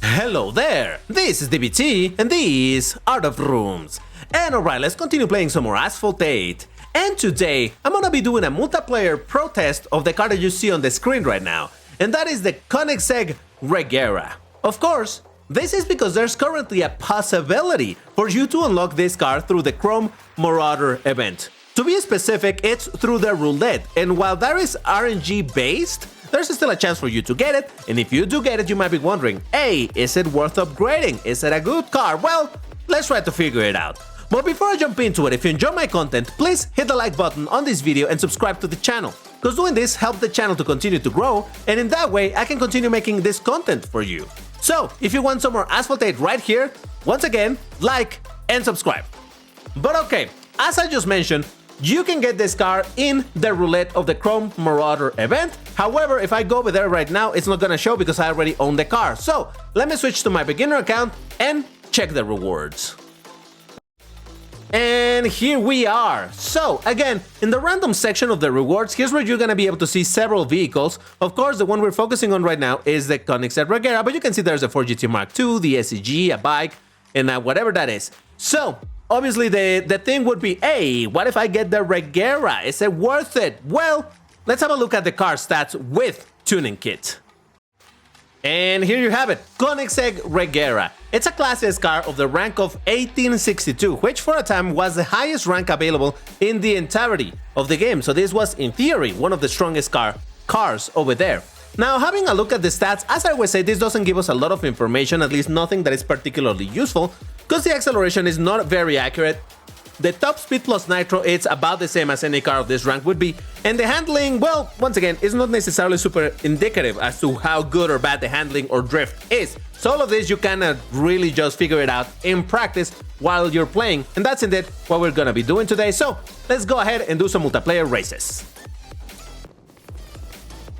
Hello there, this is DBT and these are the rooms. And alright, let's continue playing some more Asphalt 8. And today, I'm gonna be doing a multiplayer protest of the car that you see on the screen right now. And that is the Koenigsegg Regera. Of course, this is because there's currently a possibility for you to unlock this car through the Chrome Marauder event. To be specific, it's through the roulette, and while that is RNG based, there's still a chance for you to get it, and if you do get it, you might be wondering, hey, is it worth upgrading? Is it a good car? Well, let's try to figure it out. But before I jump into it, if you enjoy my content, please hit the like button on this video and subscribe to the channel, because doing this helps the channel to continue to grow, and in that way, I can continue making this content for you. So, if you want some more Asphalt 8 right here, once again, like and subscribe. But okay, as I just mentioned, you can get this car in the roulette of the Chrome Marauder event. However, if I go over there right now, it's not gonna show because I already own the car. So let me switch to my beginner account and check the rewards. And here we are. So again, in the random section of the rewards, here's where you're gonna be able to see several vehicles. Of course, the one we're focusing on right now is the Koenigsegg Reggera, but you can see there's a 4GT Mark II, the SEG, a bike, and whatever that is. So obviously, the thing would be, hey, what if I get the Regera? Is it worth it? Well, let's have a look at the car stats with tuning kit. And here you have it, Koenigsegg Regera. It's a Class S car of the rank of 1862, which for a time was the highest rank available in the entirety of the game. So this was, in theory, one of the strongest cars over there. Now, having a look at the stats, as I always say, this doesn't give us a lot of information, at least nothing that is particularly useful, because the acceleration is not very accurate. The top speed plus nitro, it's about the same as any car of this rank would be, and the handling, well, once again, is not necessarily super indicative as to how good or bad the handling or drift is. So all of this, you cannot really just figure it out in practice while you're playing, and that's indeed what we're gonna be doing today. So let's go ahead and do some multiplayer races.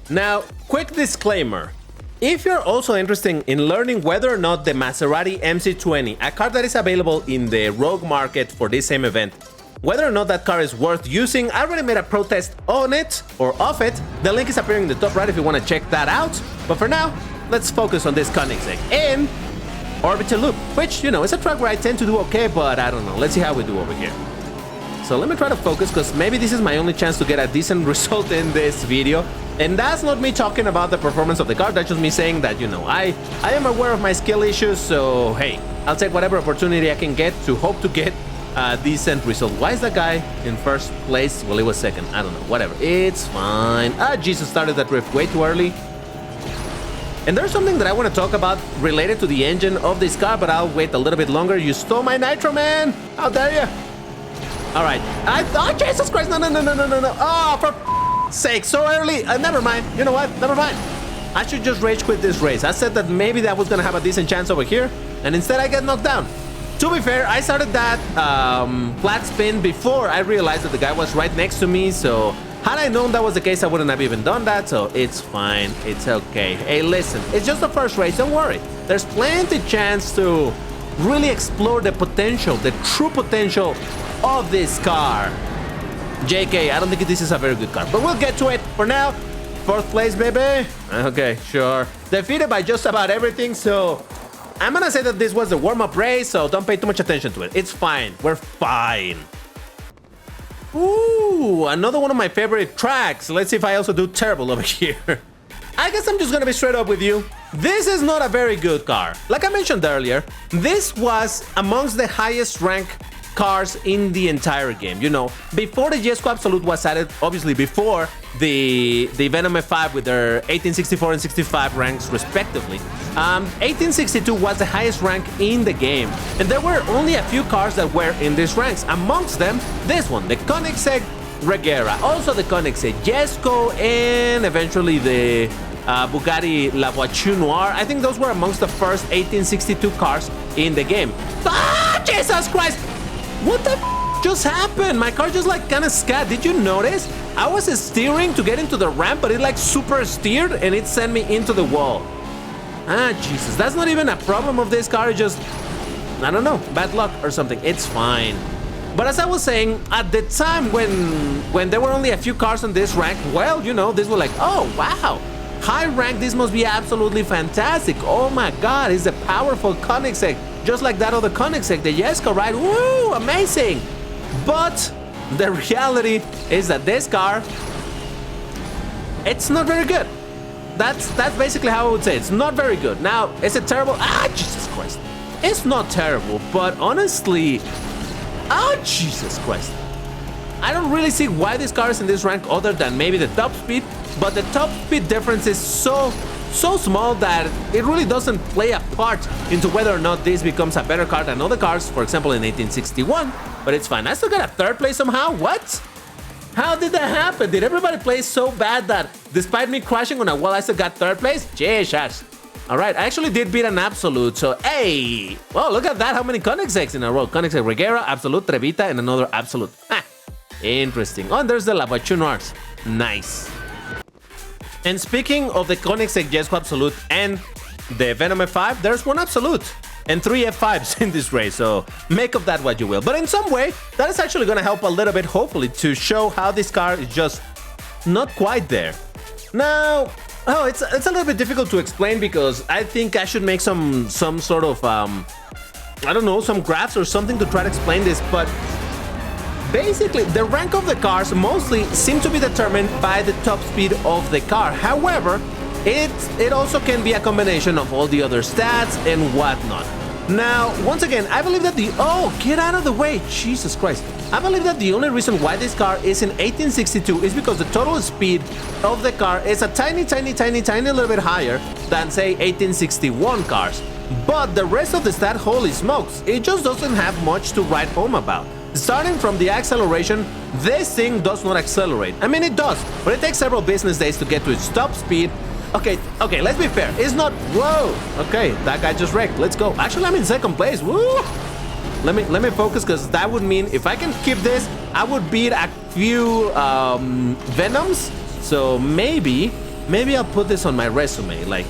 Now, quick disclaimer. If you're also interested in learning whether or not the Maserati MC20, a car that is available in the rogue market for this same event, whether or not that car is worth using, I already made a protest on it, or of it. The link is appearing in the top right if you want to check that out. But for now, let's focus on this Koenigsegg in Orbital Loop, which, you know, is a track where I tend to do okay, but I don't know. Let's see how we do over here. So let me try to focus, because maybe this is my only chance to get a decent result in this video. And that's not me talking about the performance of the car, that's just me saying that, you know, I am aware of my skill issues, so hey, I'll take whatever opportunity I can get to hope to get a decent result. Why is that guy in first place? Well, he was second, I don't know, whatever, it's fine. Jesus, started that drift way too early. And there's something that I want to talk about related to the engine of this car, but I'll wait a little bit longer. You stole my nitro, man! How dare you! Alright, oh, Jesus Christ, no, oh, for sake, so early. Never mind. You know what? Never mind. I should just rage quit this race. I said that maybe that was gonna have a decent chance over here, and instead I get knocked down. To be fair, I started that flat spin before I realized that the guy was right next to me, so had I known that was the case, I wouldn't have even done that, so it's fine. It's okay. Hey, listen, it's just the first race, don't worry. There's plenty chance to really explore the potential, the true potential of this car. JK, I don't think this is a very good car, but we'll get to it. For now, fourth place, baby. Okay, sure. Defeated by just about everything, so I'm gonna say that this was a warm-up race, so don't pay too much attention to it. It's fine. We're fine. Ooh, another one of my favorite tracks. Let's see if I also do terrible over here. I guess I'm just gonna be straight up with you. This is not a very good car. Like I mentioned earlier, this was amongst the highest rank cars in the entire game. You know, before the Jesko Absolute was added, obviously before the Venom F5 with their 1864 and 65 ranks respectively, 1862 was the highest rank in the game, and there were only a few cars that were in these ranks, amongst them this one, the Koenigsegg Regera, also the Koenigsegg Jesko, and eventually the Bugatti La Voiture Noire. I think those were amongst the first 1862 cars in the game. Ah, Jesus Christ! What the f just happened? My car just like kind of scat. Did you notice? I was steering to get into the ramp, but it like super steered and it sent me into the wall. Ah, Jesus. That's not even a problem of this car. It just, I don't know, bad luck or something. It's fine. But as I was saying, at the time when there were only a few cars on this rank, well, you know, this was like, oh, wow. High rank, this must be absolutely fantastic. Oh my god, it's a powerful Koenigsegg, just like that other Koenigsegg, the Jesko, right? Woo, amazing. But the reality is that this car, it's not very good. That's basically how I would say it. It's not very good. Now, is it terrible? Ah, Jesus Christ. It's not terrible, but honestly, oh, Jesus Christ. I don't really see why this car is in this rank other than maybe the top speed, but the top speed difference is so small that it really doesn't play a part into whether or not this becomes a better car than other cars, for example in 1861, but it's fine. I still got a third place somehow. What? How did that happen? Did everybody play so bad that despite me crashing on a wall, I still got third place? Jesus. All right, I actually did beat an Absolute, so hey! Well, look at that, how many Koenigseggs in a row. Koenigsegg Regera, Absolute, Trevita, and another Absolute. Ha! Interesting. Oh, and there's the Lavachun Arts. Nice. And speaking of the Koenigsegg Jesko Absolute and the Venom F5, there's one Absolute and 3 F5s in this race, so make of that what you will. But in some way, that is actually going to help a little bit, hopefully, to show how this car is just not quite there. Now, oh, it's a little bit difficult to explain because I think I should make some sort of, I don't know, some graphs or something to try to explain this, but basically, the rank of the cars mostly seem to be determined by the top speed of the car. However, it also can be a combination of all the other stats and whatnot. Now, once again, I believe that oh, get out of the way, Jesus Christ. I believe that the only reason why this car is in 1862 is because the total speed of the car is a tiny little bit higher than, say, 1861 cars. But the rest of the stat, holy smokes, it just doesn't have much to write home about. Starting from the acceleration, this thing does not accelerate. I mean, it does, but it takes several business days to get to its top speed. Okay, let's be fair. It's not, whoa. Okay, that guy just wrecked. Let's go. Actually, I'm in second place. Woo! Let me focus, because that would mean if I can keep this, I would beat a few Venoms. So maybe I'll put this on my resume, like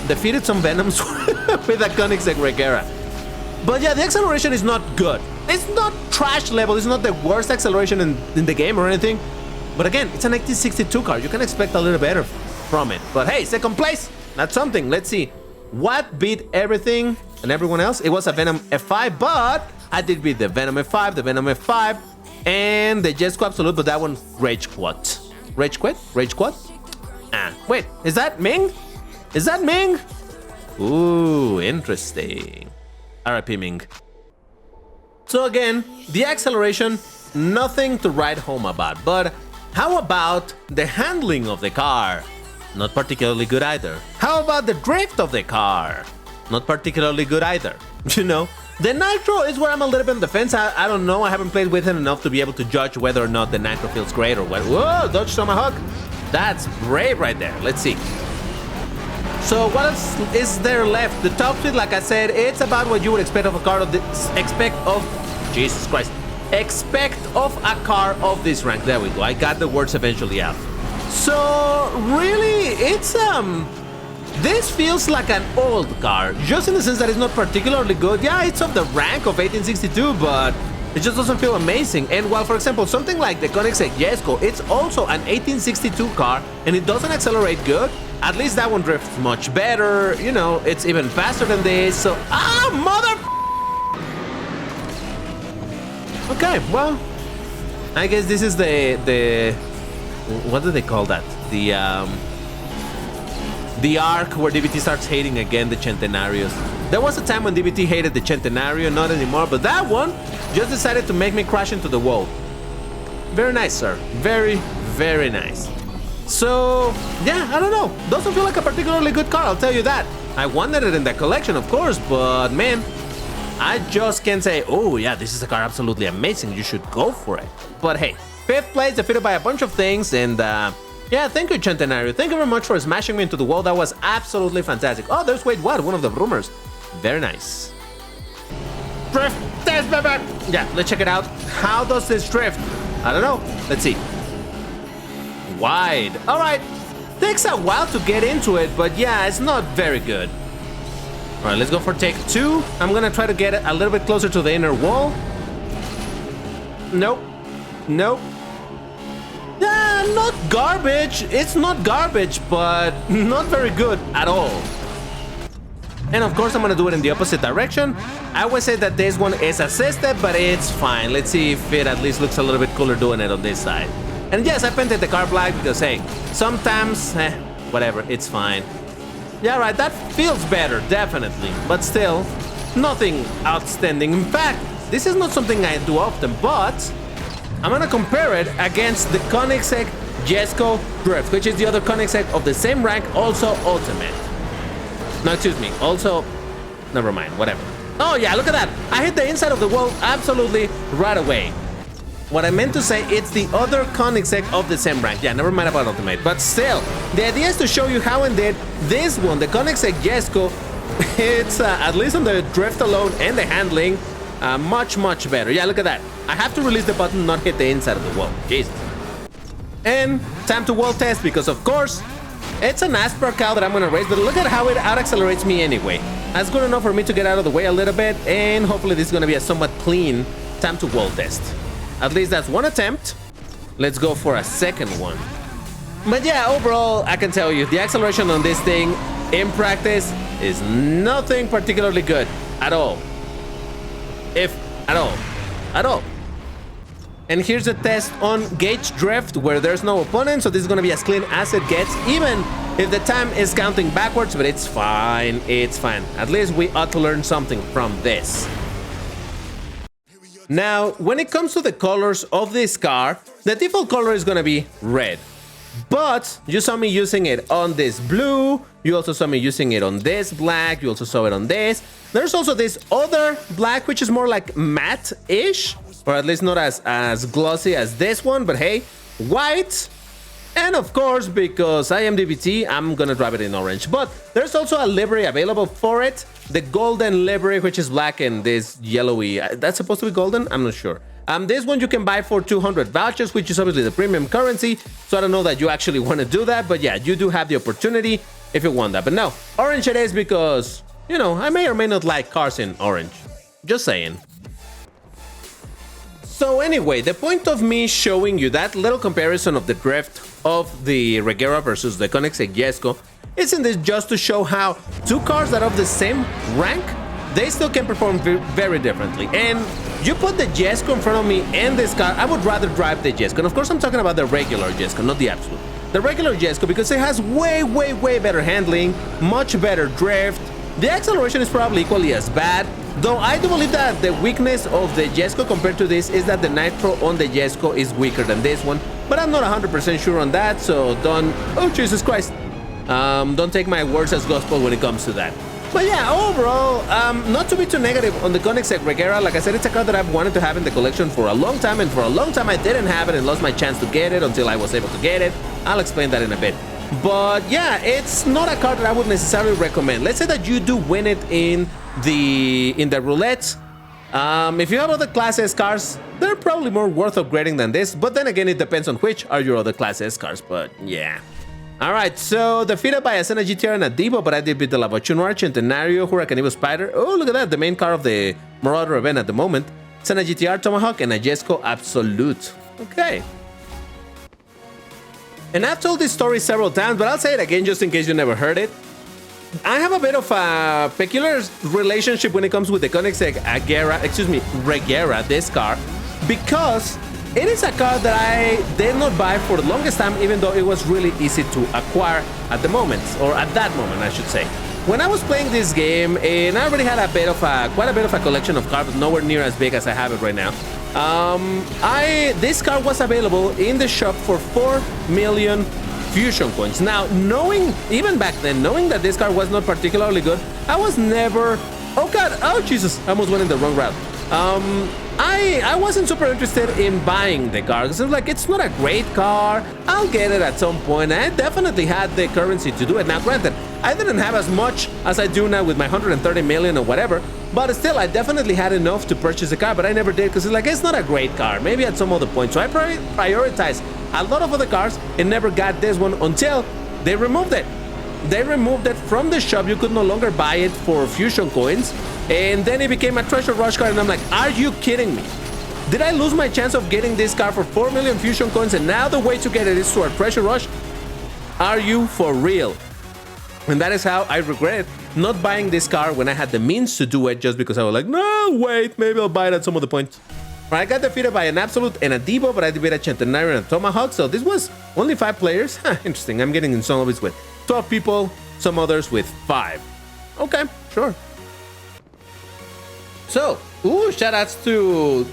defeated some Venoms with a Koenigsegg Reggera. But yeah, the acceleration is not good. It's not trash level. It's not the worst acceleration in the game or anything. But again, it's an 1962 car. You can expect a little better from it. But hey, second place. That's something. Let's see. What beat everything and everyone else? It was a Venom F5, but I did beat the Venom F5, the Venom F5, and the Jesko Absolute, but that one Rage Quad. Rage Quad? Rage Quad? Ah, wait. Is that Ming? Is that Ming? Ooh, interesting. RIP Ming. So again, the acceleration, nothing to write home about. But how about the handling of the car? Not particularly good either. How about the drift of the car? Not particularly good either. You know, the Nitro is where I'm a little bit on the fence. I don't know. I haven't played with it enough to be able to judge whether or not the Nitro feels great or what. Whoa, Dodge Tomahawk. That's brave right there. Let's see. So what else is there left? The top speed, like I said, it's about what you would expect of a car of this. Expect of a car of this rank. There we go. I got the words eventually out. So really, it's this feels like an old car, just in the sense that it's not particularly good. Yeah, it's of the rank of 1862, but it just doesn't feel amazing. And while, for example, something like the Koenigsegg Jesko, it's also an 1862 car, and it doesn't accelerate good. At least that one drifts much better. You know, it's even faster than this. So, mother. Okay, well, I guess this is the what do they call that? The arc where DBT starts hating again the Centenarios. There was a time when DBT hated the Centenario, not anymore, but that one just decided to make me crash into the wall. Very nice, sir. Very, very nice. So, yeah, I don't know. Doesn't feel like a particularly good car, I'll tell you that. I wanted it in the collection, of course, but man, I just can't say, oh yeah, this is a car absolutely amazing, you should go for it. But hey, 5th place, defeated by a bunch of things, and yeah, thank you, Centenario. Thank you very much for smashing me into the wall. That was absolutely fantastic. Oh, there's Wait What, one of the rumors. Very nice. Drift test, baby! Yeah, let's check it out. How does this drift? I don't know. Let's see. Wide. All right. Takes a while to get into it, but yeah, it's not very good. All right, let's go for take 2. I'm gonna try to get it a little bit closer to the inner wall. Nope. Nope. Yeah, Not garbage. It's not garbage, but not very good at all. And of course, I'm gonna do it in the opposite direction. I would say that this one is assisted, but it's fine. Let's see if it at least looks a little bit cooler doing it on this side. And yes, I painted the car black because, hey, sometimes, whatever, it's fine. Yeah, right, that feels better, definitely. But still, nothing outstanding. In fact, this is not something I do often, but I'm gonna compare it against the Koenigsegg Jesko Drift, which is the other Koenigsegg of the same rank, also Ultimate. No, excuse me, also, never mind, whatever. Oh yeah, look at that. I hit the inside of the wall absolutely right away. What I meant to say, it's the other Koenigsegg of the same rank. Yeah, never mind about Ultimate. But still, the idea is to show you how indeed this one, the Koenigsegg Jesko, it's at least on the drift alone and the handling, much, much better. Yeah, look at that. I have to release the button, not hit the inside of the wall. Jesus. And time to wall test because, of course, it's an Asphalt cow that I'm going to race, but look at how it out-accelerates me anyway. That's good enough for me to get out of the way a little bit, and hopefully this is going to be a somewhat clean time to wall test. At least that's one attempt. Let's go for a second one. But yeah, overall, I can tell you, the acceleration on this thing in practice is nothing particularly good at all. If at all. At all. And here's a test on gauge drift where there's no opponent, so this is going to be as clean as it gets, even if the time is counting backwards, but it's fine. It's fine. At least we ought to learn something from this. Now, when it comes to the colors of this car, the default color is going to be red. But you saw me using it on this blue, you also saw me using it on this black, you also saw it on this. There's also this other black, which is more like matte-ish, or at least not as glossy as this one, but hey, white. And of course, because I am DBT, I'm gonna drive it in orange. But there's also a livery available for it, the golden livery, which is black and this yellowy. That's supposed to be golden? I'm not sure. This one you can buy for 200 vouchers, which is obviously the premium currency. So I don't know that you actually want to do that, but yeah, you do have the opportunity if you want that. But no, orange it is because, you know, I may or may not like cars in orange. Just saying. So anyway, the point of me showing you that little comparison of the drift of the Regera versus the Koenigsegg Jesko isn't this just to show how two cars that are of the same rank, they still can perform very differently. And you put the Jesko in front of me and this car, I would rather drive the Jesko. And of course, I'm talking about the regular Jesko, not the Absolute. The regular Jesko, because it has way better handling, much better drift. The acceleration is probably equally as bad, though I do believe that the weakness of the Jesko compared to this is that the nitro on the Jesko is weaker than this one. But I'm not 100% sure on that, so don't... Oh, Jesus Christ. Don't take my words as gospel when it comes to that. But yeah, overall, not to be too negative on the Koenigsegg Regera. Like I said, it's a car that I've wanted to have in the collection for a long time, and for a long time I didn't have it and lost my chance to get it until I was able to get it. I'll explain that in a bit. But yeah, it's not a car that I would necessarily recommend. Let's say that you do win it in the roulette. If you have other Class S cars, they're probably more worth upgrading than this. But then again, it depends on which are your other Class S cars. But yeah. Alright, so defeated by a Senna GTR and a Devo, but I did beat the Lavachu Noir, Centenario, Huracan Evo Spider. Oh, look at that, the main car of the Marauder event at the moment. Senna GTR, Tomahawk, and a Jesko Absolute. Okay. And I've told this story several times, but I'll say it again just in case you never heard it. I have a bit of a peculiar relationship when it comes with the Koenigsegg Regera, this car, because it is a car that I did not buy for the longest time, even though it was really easy to acquire at the moment, or at that moment, I should say. When I was playing this game, and I already had quite a bit of a collection of cars, but nowhere near as big as I have it right now. This car was available in the shop for 4 million Fusion coins. Now, even back then, knowing that this car was not particularly good, I was never... Oh God, oh Jesus, I almost went in the wrong route. I wasn't super interested in buying the car because it was like, it's not a great car, I'll get it at some point. I definitely had the currency to do it. Now granted, I didn't have as much as I do now with my 130 million or whatever, but still I definitely had enough to purchase a car, but I never did because it's like, it's not a great car, maybe at some other point. So I prioritized a lot of other cars and never got this one until they removed it. They removed it from the shop. You could no longer buy it for Fusion coins. And then it became a Treasure Rush card. And I'm like, are you kidding me? Did I lose my chance of getting this car for 4 million fusion coins and now the way to get it is to a treasure rush? Are you for real? And that is how I regret not buying this car when I had the means to do it, just because I was like, no, wait, maybe I'll buy it at some of the points. I got defeated by an Absolute and a Devo, but I defeated a Centenario and a Tomahawk, so this was only 5 players. Interesting, I'm getting in some of it with 12 people, some others with 5. Okay, sure. So, shoutouts to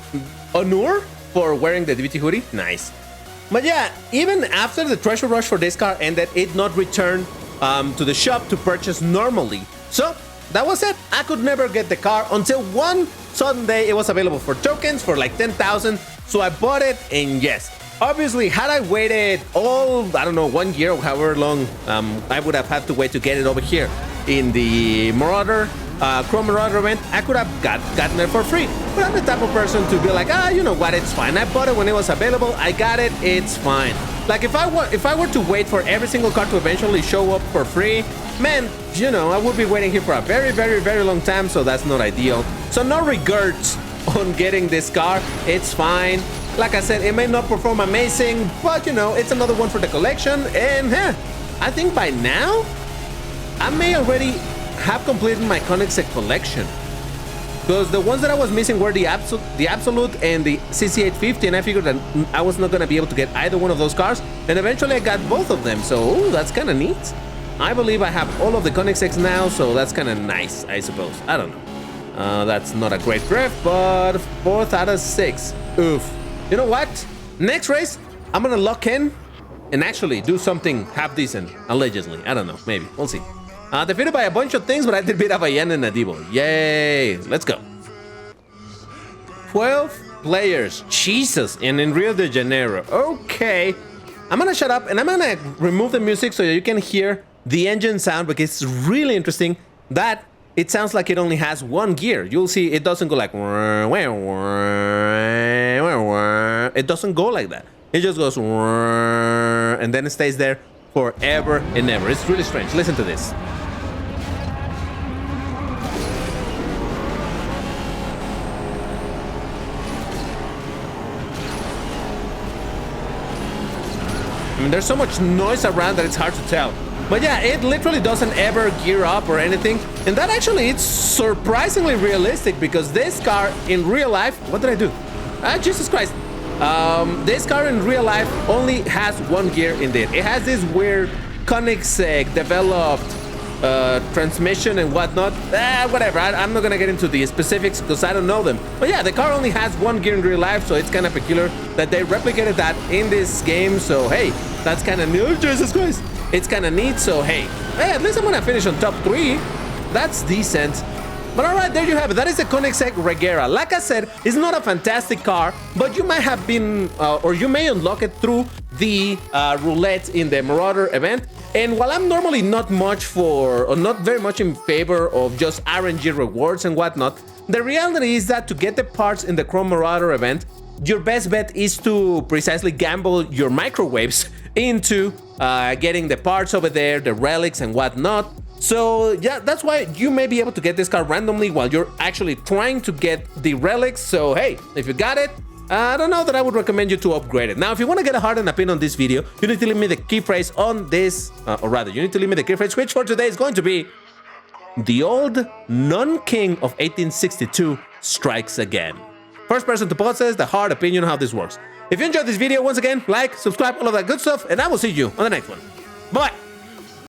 Onur for wearing the DVT hoodie. Nice. But yeah, even after the treasure rush for this car ended, it not returned to the shop to purchase normally. So that was it. I could never get the car until one sudden day it was available for tokens for like 10,000. So I bought it, and yes, obviously had I waited I don't know, 1 year or however long I would have had to wait to get it over here in the Marauder, Chrome Marauder event, I could have gotten it for free. But I'm the type of person to be like, you know what, it's fine. I bought it when it was available. I got it. It's fine. Like if I were to wait for every single car to eventually show up for free, man, you know, I would be waiting here for a very, very, very long time. So that's not ideal. So no regrets on getting this car. It's fine. Like I said, it may not perform amazing, but you know, it's another one for the collection. And I think by now, I may already have completed my Koenigsegg collection, because the ones that I was missing were the Absolute and the CC850, and I figured that I was not going to be able to get either one of those cars, and eventually I got both of them, so that's kind of neat. I believe I have all of the Koenigseggs now, so that's kind of nice, I suppose. I don't know. That's not a great drift, but 4th out of 6. Oof. You know what? Next race, I'm going to lock in and actually do something half decent, allegedly. I don't know, maybe. We'll see. Defeated by a bunch of things, but I did beat up a Yen and a Devo. Yay! Let's go. 12 players. Jesus. And in Rio de Janeiro. Okay. I'm gonna shut up and I'm gonna remove the music so you can hear the engine sound, because it's really interesting that it sounds like it only has one gear. You'll see it doesn't go like... It doesn't go like that. It just goes... And then it stays there forever and ever. It's really strange. Listen to this. I mean, there's so much noise around that it's hard to tell. But yeah, it literally doesn't ever gear up or anything. And that actually, it's surprisingly realistic, because this car in real life... What did I do? Jesus Christ. This car in real life only has one gear indeed. It has this weird Koenigsegg developed transmission and whatnot. Whatever, I'm not gonna get into the specifics because I don't know them. But yeah, the car only has one gear in real life, so it's kind of peculiar that they replicated that in this game. So hey, that's kind of new. Oh, Jesus Christ. It's kind of neat, so hey, at least I'm gonna finish on top 3. That's decent. But alright, there you have it. That is the Koenigsegg Regera. Like I said, it's not a fantastic car, but you might have been, or you may unlock it through the roulette in the Marauder event. And while I'm normally not much for, or not very much in favor of just RNG rewards and whatnot, the reality is that to get the parts in the Chrome Marauder event, your best bet is to precisely gamble your microwaves into getting the parts over there, the relics and whatnot. So yeah, that's why you may be able to get this car randomly while you're actually trying to get the relics. So hey, if you got it, I don't know that I would recommend you to upgrade it. Now, if you want to get a heart and a pin on this video, you need to leave me the key phrase on this, or rather, you need to leave me the key phrase, which for today is going to be the old non-king of 1862 strikes again. First person to possess the hard opinion on how this works. If you enjoyed this video, once again, like, subscribe, all of that good stuff, and I will see you on the next one. Bye!